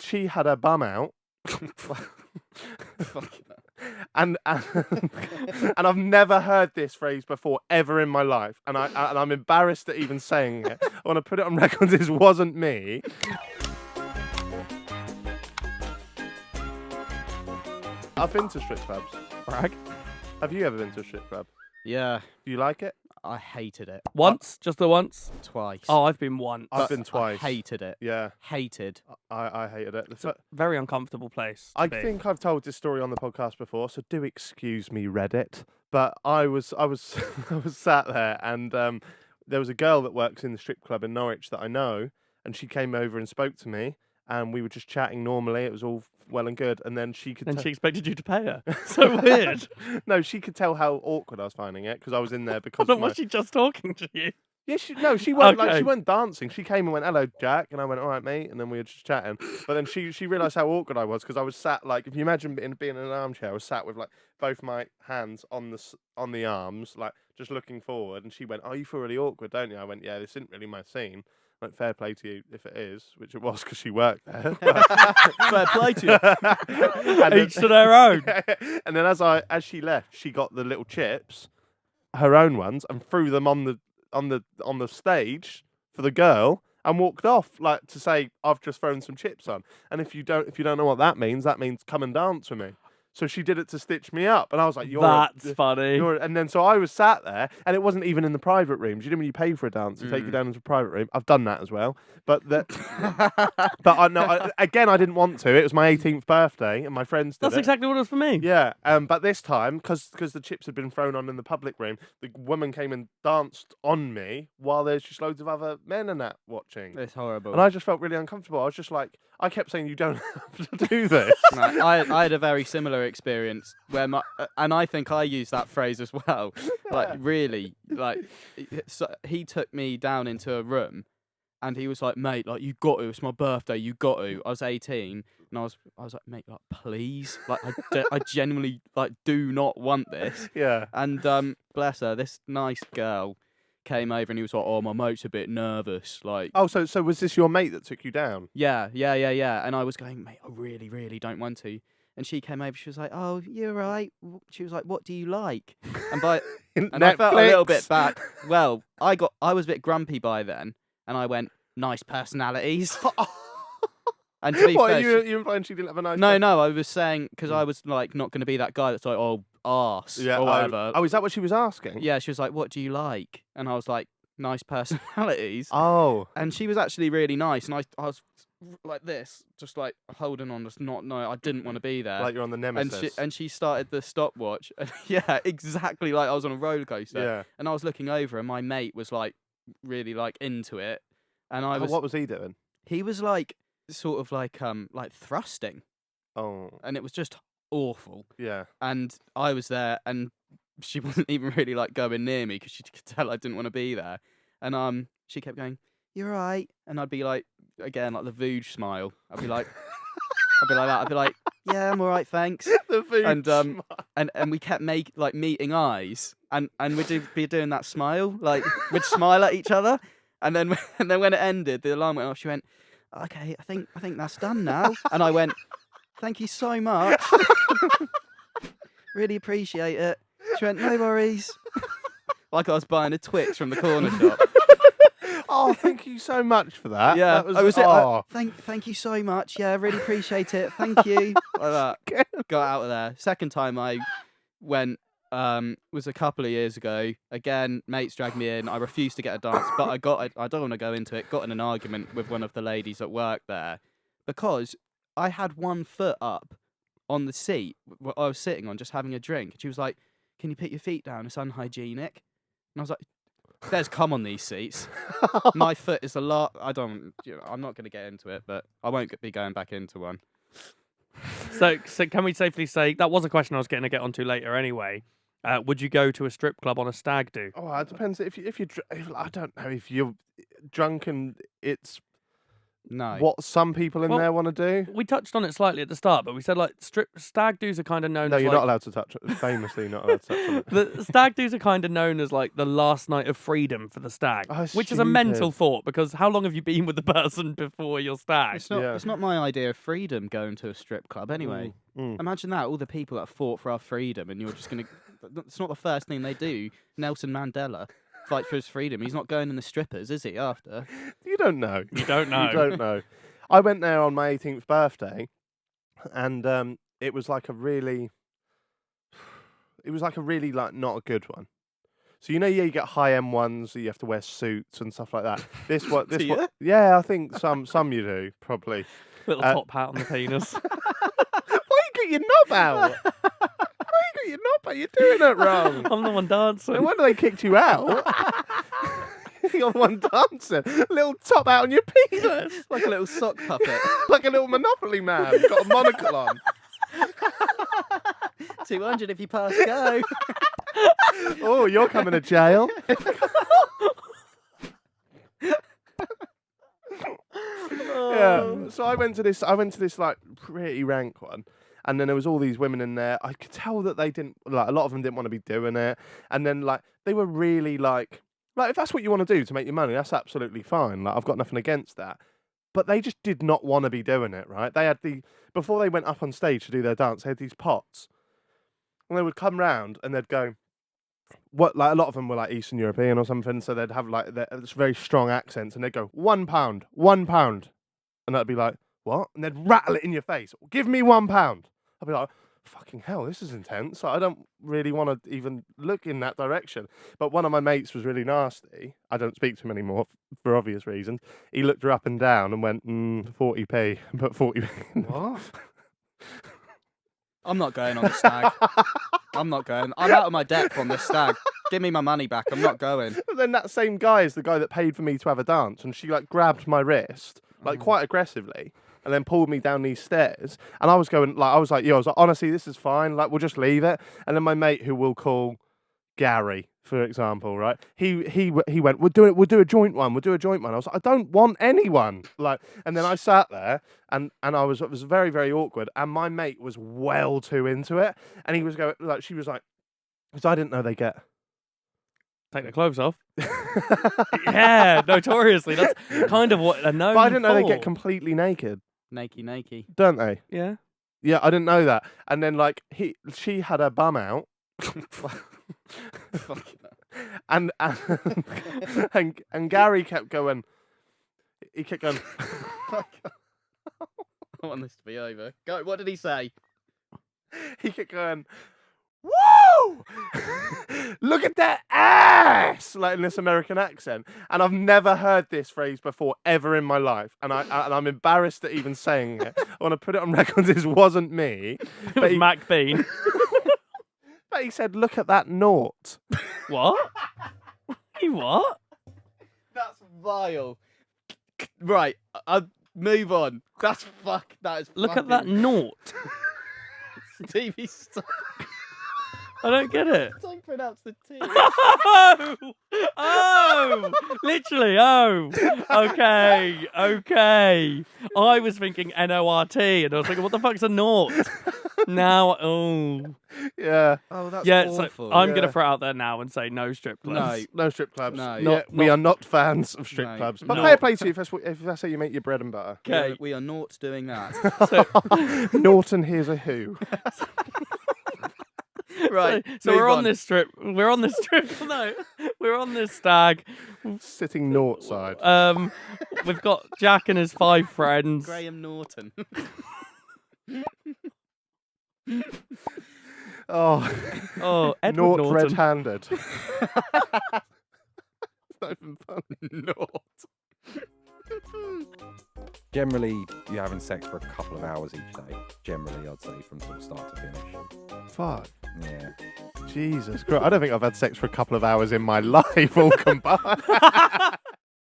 she had her bum out. And and I've never heard this phrase before ever in my life, and I'm embarrassed at even saying it. I want to put it on record. This wasn't me. I've been to strip clubs. Brag. Have you ever been to a strip club? Yeah, Do you like it? I hated it. Once? Just the once? Twice. Oh, I've been once. I've been twice. I hated it. Yeah, Hated. I hated it. It's a very uncomfortable place to I be. think I've told this story on the podcast before, so do excuse me, Reddit. But I was I was sat there, and there was a girl that works in the strip club in Norwich that I know, and she came over and spoke to me, and we were just chatting normally. It was all well and good, and then she could. And she expected you to pay her. So weird. No, she could tell how awkward I was finding it because I was in there because. Was she just talking to you? Yeah, she weren't Okay. she weren't dancing. She came and went, "Hello, Jack," and I went, "All right, mate," and then we were just chatting. But then she realised how awkward I was because I was sat like, if you imagine being in an armchair, I was sat with like both my hands on the arms, like just looking forward. And she went, "Oh, you feel really awkward, don't you?" I went, "Yeah, this isn't really my scene." Like, fair play to you if it is, which it was because she worked there. Fair play to you. And Each to their own. And then as she left, she got the little chips, her own ones, and threw them on the stage for the girl and walked off, like to say, "I've just thrown some chips on." And if you don't know what that means come and dance with me. So she did it to stitch me up, and I was like, That's funny. And then so I was sat there, and it wasn't even in the private rooms. You know when you pay for a dance, they take you down into a private room. I've done that as well, but again, I didn't want to. It was my 18th birthday, and my friends did That's it. exactly what it was for me. Yeah, but this time, because the chips had been thrown on in the public room, the woman came and danced on me while there's just loads of other men and that watching. It's horrible. And I just felt really uncomfortable. I was just like, I kept saying, "You don't have to do this." No, I had a very similar experience where and I think I used that phrase as well. Like, really, like, so he took me down into a room, and he was like, "Mate, like, you got to. It's my birthday. You got to." I was 18, and I was like, "Mate, like, please, like, I genuinely like do not want this." Yeah. And bless her, this nice girl came over, and he was like, "Oh, my mate's a bit nervous." Like, Oh, so was this your mate that took you down? yeah. And I was going, "Mate, I really, really don't want to." And she came over. She was like, "Oh, you're right." She was like, "What do you like?" And I felt a little bit back. Well, I was a bit grumpy by then, and I went, "Nice personalities." And to be What, fair, you implying she didn't have a nice? no, I was saying because I was like not going to be that guy that's like, "Oh, arse," Yeah. or whatever. Oh, is that what she was asking? Yeah, she was like, "What do you like?" And I was like, "Nice personalities." Oh. And she was actually really nice, and I was like this, just like holding on, just not know. I didn't want to be there. Like you're on the Nemesis. And she started the stopwatch. And yeah, exactly like I was on a roller coaster. Yeah. And I was looking over, and my mate was like really like into it, and I was. What was he doing? He was like sort of like thrusting, Oh. and it was just awful. Yeah. And I was there, and she wasn't even really like going near me because she could tell I didn't want to be there. And she kept going, "You're right," and I'd be like, again, like the Vooge smile. I'd be like that. I'd be like, "Yeah, I'm all right, thanks." The food. And we kept meeting eyes, and we'd be doing that smile, like we'd smile at each other, and then when it ended, the alarm went off. She went, "Okay, I think that's done now," and I went, "Thank you so much, really appreciate it." She went, "No worries," like I was buying a Twix from the corner shop. Oh, thank you so much for that. Yeah, That was, I was oh. thank you so much. Yeah, really appreciate it. Thank you. Like that. Got out of there. Second time I went was a couple of years ago. Again, mates dragged me in. I refused to get a dance, but I don't want to go into it. Got in an argument with one of the ladies at work there because I had one foot up on the seat I was sitting on, just having a drink. And she was like, "Can you put your feet down? It's unhygienic." And I was like, "There's cum on these seats. My foot is a lot." I'm not going to get into it, but I won't be going back into one. So can we safely say that was a question I was going to get onto later anyway? Would you go to a strip club on a stag do? Oh, it depends. If I don't know, if you're drunk and it's No. what some people in Well, there want to do. We touched on it slightly at the start, but we said like stag doos are kind of known No, as you're like, not allowed to touch it. Famously not allowed to touch on it. the stag doos are kind of known as like the last night of freedom for the stag, Oh, which is a mental stupid. thought because how long have you been with the person before your stag? It's not. Yeah. It's not my idea of freedom going to a strip club. Anyway, imagine that all the people that fought for our freedom, and you're just gonna. It's not the first thing they do. Nelson Mandela fight for his freedom. He's not going in the strippers, is he? After You don't know. You don't know. You don't know. I went there on my 18th birthday, and it was like a really like not a good one. So yeah, you get high end ones, so you have to wear suits and stuff like that. This one, Do ya? yeah, I think some you do probably. Little top hat on the penis. Why you got your knob out? Why you got your knob out? You're doing it wrong. I'm the one dancing. No wonder they kicked you out. You're the one dancing. Little top out on your penis. like a little sock puppet. Like a little Monopoly man. You've got a monocle on. 200 if you pass go. Oh, you're coming to jail. Yeah. So I went to this like pretty rank one. And then there was all these women in there. I could tell that they didn't, like, a lot of them didn't want to be doing it. And then, like, they were really, like, if that's what you want to do to make your money, that's absolutely fine. Like, I've got nothing against that. But they just did not want to be doing it, right? They had before they went up on stage to do their dance, they had these pots. And they would come round and they'd go, like, a lot of them were, like, Eastern European or something. So they'd have, like, this very strong accents. And they'd go, £1. And that'd be like, what? And they'd rattle it in your face. Give me £1. I'd be like, fucking hell, this is intense. I don't really want to even look in that direction. But one of my mates was really nasty. I don't speak to him anymore for obvious reasons. He looked her up and down and went, 40p. Put 40p. What? I'm not going on the stag. I'm not going. I'm out of my depth on this stag. Give me my money back. I'm not going. But then that same guy is the guy that paid for me to have a dance. And she, like, grabbed my wrist, like, quite aggressively. And then pulled me down these stairs. And I was going, like, I was like, honestly, this is fine. Like, we'll just leave it. And then my mate, who we'll call Gary, for example, right? He went, we'll do a joint one. I was like, I don't want anyone. Like, and then I sat there and it was very, very awkward. And my mate was well too into it. And he was going, like, she was like, because I didn't know they get. Take their clothes off. Yeah, notoriously. That's kind of what they're known But I didn't know they for. get completely naked. Nakey. Don't they? Yeah. Yeah, I didn't know that. And then, like, she had her bum out. and Gary kept going. He kept going. I want this to be over. Go. What did he say? He kept going. Woo! Look at that ass! Like in this American accent. And I've never heard this phrase before ever in my life. And I'm embarrassed at even saying it. I want to put it on record. This wasn't me. It was Mac Bean. But he said, look at that naught. What? He what? That's vile. Right. Move on. That is. Look at that naught. Stevie, stop. I don't get it. Don't pronounce the T. Oh, literally. Oh, okay. I was thinking NORT, and I was thinking, what the fuck's a naught? Now, Yeah. Oh, that's So awful. I'm gonna throw it out there now and say no strip clubs. No strip clubs. No. Yeah, we are not fans of strip No. clubs. But No. fair play to you if that's how you make your bread and butter. Okay. We are not doing that. Norton, here's a who. Right. So we're on this strip. We're on this strip. No, we're on this stag. Sitting naught side. We've got Jaack and his 5 friends. Graham Norton. Oh, Edward Naught Norton. red-handed. It's not even fun. Nort. Generally, you're having sex for a couple of hours each day. Generally, I'd say from sort of start to finish. Fuck. Yeah. Jesus Christ. I don't think I've had sex for a couple of hours in my life all combined.